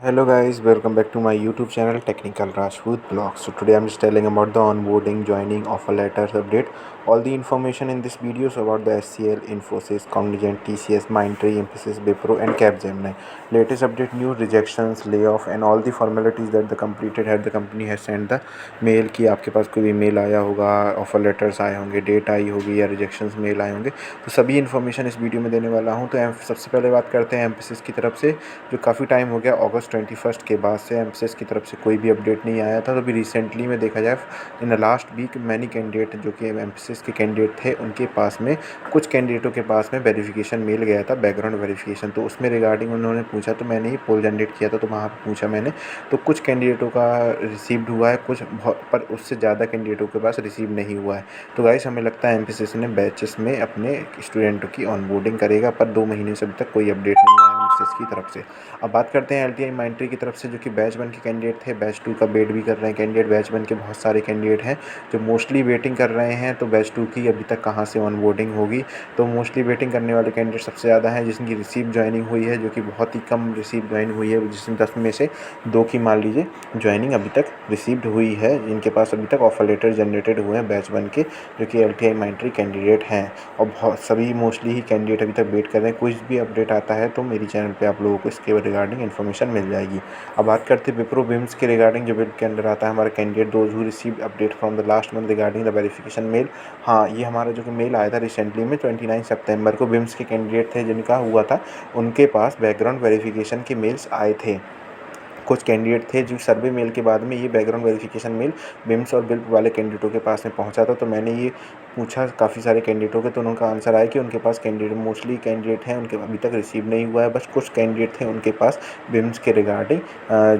Hello guys, welcome back to my YouTube channel Technical Rajput Blog. So today I'm just telling about the onboarding, joining, offer letters update. All the information in this video is about the SCL, Infosys, Cognizant, TCS, Mindtree, Mphasis, Wipro and Capgemini. Latest update, new rejections, layoff and all the formalities that the completed had. The company has sent the mail कि आपके पास कोई भी mail आया होगा, offer letters आए होंगे, date आई होगी या रिजेक्शंस मेल आए होंगे, तो सभी इन्फॉर्मेशन इस वीडियो में देने वाला हूँ। तो सबसे पहले बात करते हैं एम्फेसिस की तरफ से, जो काफ़ी टाइम हो गया अगस्त 21 के बाद से एम्फेसिस की तरफ से कोई भी अपडेट नहीं आया था। तो अभी रिसेंटली में देखा जाए in the last week many candidate जो कि एम्फेसिस के कैंडिडेट थे उनके पास में, कुछ कैंडिडेटों के पास में वेरिफिकेशन मेल गया था, बैकग्राउंड वेरिफिकेशन। तो उसमें रिगार्डिंग उन्होंने पूछा, तो मैंने ही पोल जनरेट किया था, तो वहाँ पर पूछा मैंने, तो कुछ कैंडिडेटों का रिसीव्ड हुआ है, कुछ पर उससे ज़्यादा कैंडिडेटों के पास रिसीव नहीं हुआ है। तो गाइस हमें लगता है एम्फेसिस ने बैचेस में अपने स्टूडेंटों की ऑनबोर्डिंग करेगा, पर 2 महीने से अभी तक कोई अपडेट नहीं आया एम्फेसिस की तरफ से। अब बात करते हैं एलटीआई माइंट्री की तरफ से, जो कि बैच 1 के कैंडिडेट थे, बैच 2 का वेट भी कर रहे हैं कैंडिडेट। बैच 1 के बहुत सारे कैंडिडेट हैं जो मोस्टली वेटिंग कर रहे हैं, तो बैच 2 की अभी तक कहाँ से ऑनबोर्डिंग होगी। तो मोस्टली वेटिंग करने वाले कैंडिडेट सबसे ज़्यादा हैं, जिनकी रिसीव ज्वाइनिंग हुई है, जो कि बहुत ही कम रिसीव ज्वाइनिंग हुई है, जिसमें 10 में से 2 की मान लीजिए ज्वाइनिंग अभी तक रिसीव्ड हुई है, जिनके पास अभी तक ऑफर लेटर जनरेटेड हुए हैं बैच 1 के, जो कि एलटीआई माइंट्री कैंडिडेट हैं। और बहुत सभी मोस्टली ही कैंडिडेट अभी तक वेट कर रहे हैं। कुछ भी अपडेट आता है तो मेरी चैनल पे आप लोगों को इसके रिगार्डिंग इन्फॉर्मेशन मिल जाएगी। अब बात करते हैं विप्रो विम्स के रिगार्डिंग, जो विप के अंदर आता है हमारा candidate those who received update from the last month regarding the verification mail. हाँ, ये हमारा जो कि मेल आया था रिसेंटली में 29 सितंबर को, विम्स के कैंडिडेट थे जिनका हुआ था, उनके पास बैकग्राउंड वेरिफिकेशन के मेल्स आए थे। कुछ कैंडिडेट थे जो सर्वे मेल के बाद में ये बैकग्राउंड वेरिफिकेशन मेल विम्स और बिल्प वाले कैंडिडेटों के पास में पहुंचा था। तो मैंने ये पूछा काफ़ी सारे कैंडिडेटों के, तो उनका आंसर आया कि उनके पास कैंडिडेट मोस्टली कैंडिडेट हैं उनके अभी तक रिसीव नहीं हुआ है, बस कुछ कैंडिडेट थे उनके पास विम्स के रिगार्डिंग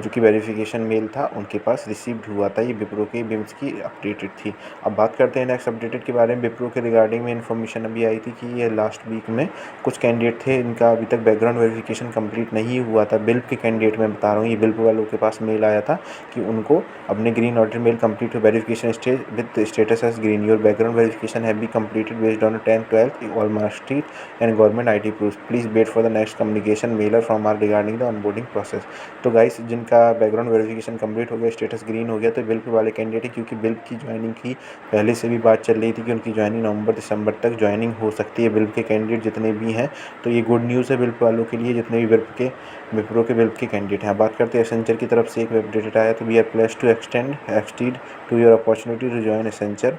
जो कि वेरिफिकेशन मेल था उनके पास रिसीव्ड हुआ था। ये विप्रो के विम्स की अपडेटेड थी। अब बात करते हैं नेक्स्ट अपडेटेड के बारे में। विप्रो के रिगार्डिंग में इन्फॉर्मेशन अभी आई थी कि ये लास्ट वीक में कुछ कैंडिडेट थे इनका अभी तक बैकग्राउंड वेरिफिकेशन कंप्लीट नहीं हुआ था। बिल्प के कैंडिडेट मैं बता रहा हूँ, ये बिल्प वालों के पास मेल आया था कि उनको अपने green order mail complete verification stage with status as green, your background verification have be completed based on 10th 12th all marksheet and government ID proof, please wait for the next communication mailer from HR regarding the onboarding process. तो guys जिनका background verification complete हो गया, status green हो गया, तो बिल्प वाले candidate है, क्योंकि बिल्प की ज्वाइनिंग की पहले से भी बात चल रही थी कि उनकी ज्वाइनिंग नवंबर दिसंबर तक ज्वाइनिंग हो सकती है। बिल्प के कैंडिडेट जितने भी हैं, तो ये गुड न्यूज़ है बिल्प वालों के लिए, जितने भी विप्रो के बिल्प के कैंडिडेट हैं। बात करते हैं एसेंचर की तरफ से एक अपडेट आया, तो we are pleased to extend to your opportunity to join Accenture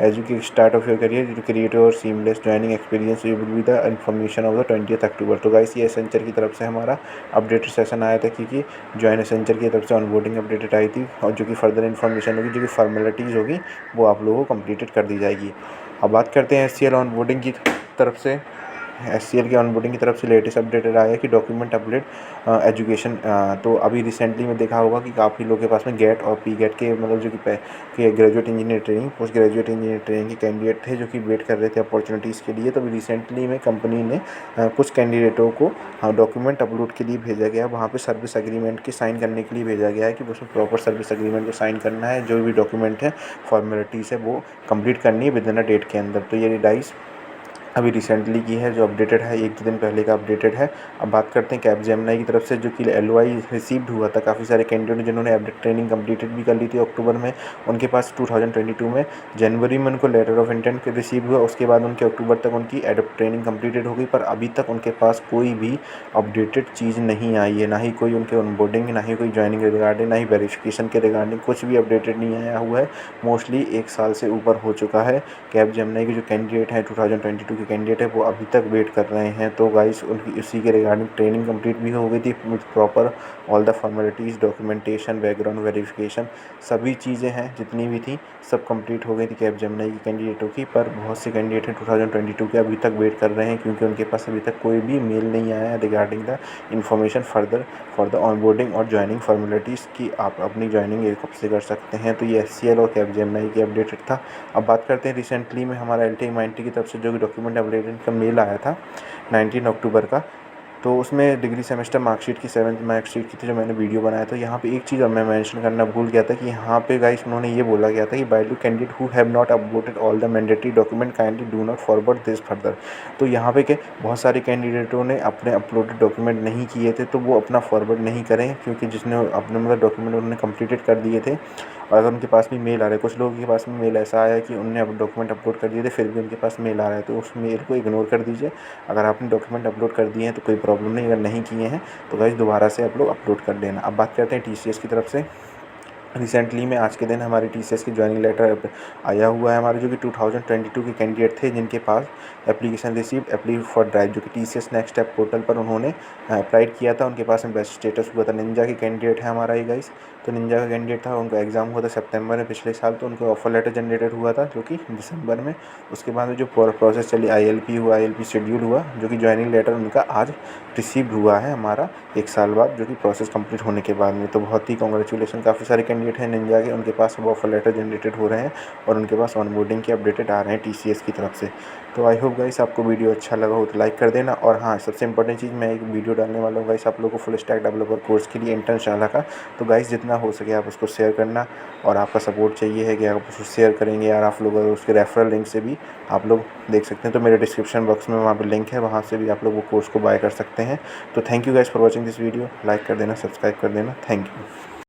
as you start off your career to create your seamless joining experience, you will be the information of the 20th October. तो guys ये Accenture की तरफ से हमारा updated session आया था, क्योंकि join Accenture की तरफ से ऑनबोर्डिंग अपडेटेड आई थी, और जो कि फर्दर इन्फॉर्मेशन होगी, जो कि फॉर्मेलिटीज़ होगी वो आप लोगों को कंप्लीटेड कर दी जाएगी। अब बात करते हैं एचसीएल ऑनबोर्डिंग की तरफ से। एचसीएल की ऑनबोर्डिंग की तरफ से लेटेस्ट अपडेटेड आया है कि डॉक्यूमेंट अपडेट एजुकेशन। तो अभी रिसेंटली में देखा होगा कि काफ़ी लोगों के पास में गेट और पी गेट के मतलब जो कि graduate engineer training, post graduate engineer training के कैंडिडेट थे जो कि वेट कर रहे थे अपॉर्चुनिटीज़ के लिए। तो अभी रिसेंटली में कंपनी ने कुछ कैंडिडेटों को डॉक्यूमेंट अपलोड के लिए भेजा गया, वहाँ पे सर्विस एग्रीमेंट की साइन करने के लिए भेजा गया है कि उसमें प्रॉपर सर्विस एग्रीमेंट को साइन करना है, जो भी डॉक्यूमेंट है फॉर्मेलिटीज़ है वो कंप्लीट करनी है विद इन अ डेट के अंदर। तो ये डाइस अभी रिसेंटली की है, जो अपडेटेड है, 1-2 दिन पहले का अपडेटेड है। अब बात करते हैं कैपजेमिनी की तरफ से, जो कि एलओआई रिसीव्ड हुआ था। काफ़ी सारे कैंडिडेट जिन्होंने अपडेट ट्रेनिंग कंप्लीटेड भी कर ली थी अक्टूबर में, उनके पास 2022 में जनवरी में उनको लेटर ऑफ इंटेंट रिसीव हुआ। उसके बाद उनके अक्टूबर तक उनकी एडप्ट ट्रेनिंग कंप्लीटेड हो गई, पर अभी तक उनके पास कोई भी अपडेटेड चीज़ नहीं आई है, ना ही कोई उनके ऑनबोर्डिंग, ना ही कोई ज्वाइनिंग के रिगार्डिंग, ना ही वेरिफिकेशन के रिगार्डिंग कुछ भी अपडेटेड नहीं आया हुआ है। मोस्टली 1 साल से ऊपर हो चुका है। कैपजेमिनी के जो कैंडिडेट हैं 2022 के कैंडिडेट है वो अभी तक वेट कर रहे हैं। तो गाइस उनकी इसी के रिगार्डिंग ट्रेनिंग कंप्लीट भी हो गई थी with proper all the formalities, documentation, background verification, सभी चीज़ें हैं जितनी भी थी सब कंप्लीट हो गई थी कैपजेमिनी की कैंडिडेटों की। पर बहुत से कैंडिडेट हैं 2022 के अभी तक वेट कर रहे हैं, क्योंकि उनके पास अभी तक कोई भी मेल नहीं आया है regarding the information further for the onboarding और ज्वाइनिंग फॉर्मेलिटीज़ की आप अपनी ज्वाइनिंग एक हफ्ते कर सकते हैं। तो ये एचसीएल और कैपजेमिनी की अपडेटेड था। अब बात करते हैं रिसेंटली में हमारा एलटीआई माइंट्री की तरफ से जो डॉक्यूमेंट अपडेटेड का मेल आया था 19 अक्टूबर का। तो उसमें डिग्री सेमेस्टर मार्कशीट की 7th मार्कशीट की थी जो मैंने वीडियो बनाया था। यहाँ पे एक चीज़ अब मैं मेंशन करना भूल गया था कि यहाँ पे गाइस उन्होंने ये बोला गया था कि by two candidate who have not uploaded all the mandatory document kindly do not forward this further. तो यहाँ पे क्या बहुत सारे कैंडिडेटों ने अपने अपलोडेड डॉक्यूमेंट नहीं किए थे, तो वो अपना फॉरवर्ड नहीं करें, क्योंकि जिसने अपने मतलब डॉक्यूमेंट उन्होंने कंप्लीटेड कर दिए थे और अगर उनके पास भी मेल आ रहा है, कुछ लोगों के पास में मेल ऐसा आया कि उन्होंने अब डॉक्यूमेंट अपलोड कर दिए थे फिर भी उनके पास मेल आ रहा है, तो उस मेल को इग्नोर कर दीजिए। अगर आपने डॉक्यूमेंट अपलोड कर दिए हैं तो कोई प्रॉब्लम नहीं, अगर नहीं किए हैं तो गाइस दोबारा से आप लोग अपलोड कर देना। अब बात करते हैं टीसीएस की तरफ से। रिसेंटली में आज के दिन हमारी टीसीएस की ज्वाइनिंग लेटर आया हुआ है हमारे, जो कि 2022 के कैंडिडेट थे जिनके पास application received apply for drive, जो कि टीसीएस नेक्स्ट स्टेप पोर्टल पर उन्होंने अप्लाइड किया था। उनके पास में बेस्ट स्टेटस हुआ था। निंजा के कैंडिडेट है हमारा ये गाइस, तो निंजा का कैंडिडेट था, उनका एग्ज़ाम हुआ था सितंबर में पिछले साल, तो उनको ऑफर लेटर जनरेटेड हुआ था जो कि दिसंबर में। उसके बाद में जो प्रोसेस चली आईएलपी हुआ, आईएलपी शेड्यूल हुआ, जो कि ज्वाइनिंग लेटर उनका आज रिसीव हुआ है हमारा 1 साल बाद, जो कि प्रोसेस कंप्लीट होने के बाद में। तो बहुत ही कॉन्ग्रेचुलेसन, काफ़ी सारे कैंडिडेट हैं निंजा के, उनके पास अब ऑफर लेटर जनरेटेड हो रहे हैं और उनके पास ऑनबोर्डिंग के अपडेटेड आ रहे हैं टीसीएस की तरफ से। तो आई होप गाइस आपको वीडियो अच्छा लगा हो तो लाइक कर देना। और हाँ, सबसे इंपॉर्टेंट चीज़, मैं एक वीडियो डालने वाला हूँ गाइस आप लोगों को फुल स्टैक डेवलपर कोर्स के लिए इंटर्नशाला का। तो गाइस जितना हो सके आप उसको शेयर करना, और आपका सपोर्ट चाहिए है कि आप उसको शेयर करेंगे यार आप लोग, उसके रेफरल लिंक से भी आप लोग देख सकते हैं। तो मेरे डिस्क्रिप्शन बॉक्स में वहाँ पर लिंक है, वहाँ से भी आप लोग वो कोर्स को बाय कर सकते हैं। तो thank you guys for watching this video. Like कर देना, सब्सक्राइब कर देना। Thank you.